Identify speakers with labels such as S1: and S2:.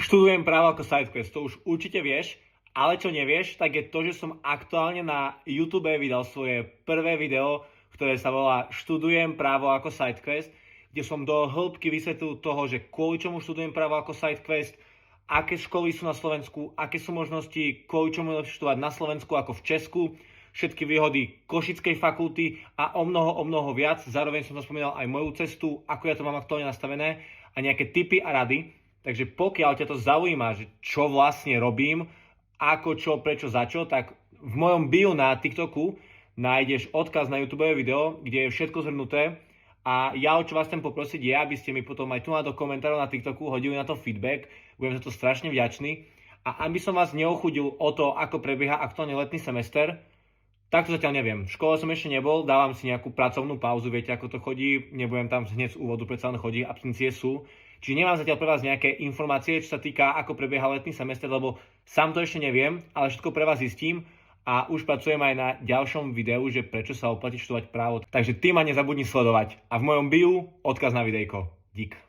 S1: Študujem právo ako sidequest, to už určite vieš, ale čo nevieš, tak je to, že som aktuálne na YouTube vydal svoje prvé video, ktoré sa volá Študujem právo ako sidequest, kde som do hĺbky vysvetlil toho, že kvôli čomu študujem právo ako sidequest, aké školy sú na Slovensku, aké sú možnosti, kvôli čomu lepšie študovať na Slovensku ako v Česku, všetky výhody Košickej fakulty a o mnoho viac. Zároveň som tam spomínal aj moju cestu, ako ja to mám aktuálne nastavené a nejaké tipy a rady. Takže pokiaľ ťa to zaujíma, že čo vlastne robím, ako čo, prečo, za čo, tak v mojom bio na TikToku nájdeš odkaz na YouTube video, kde je všetko zhrnuté. A ja, o čo vás chcem poprosiť, je, aby ste mi potom aj tu do komentárov na TikToku hodili na to feedback. Budem za to strašne vďačný. A aby som vás neochudil o to, ako prebieha aktuálne letný semester, tak to zatiaľ neviem. V škole som ešte nebol, dávam si nejakú pracovnú pauzu, viete, ako to chodí. Nebudem tam hneď z úvodu, predsa len chodí, absencie sú. Čiže nemám zatiaľ pre vás nejaké informácie, čo sa týka, ako prebieha letný semester, lebo sám to ešte neviem, ale všetko pre vás zistím a už pracujem aj na ďalšom videu, že prečo sa oplatí študovať právo. Takže ty ma nezabudni sledovať. A v mojom biu odkaz na videjko. Dík.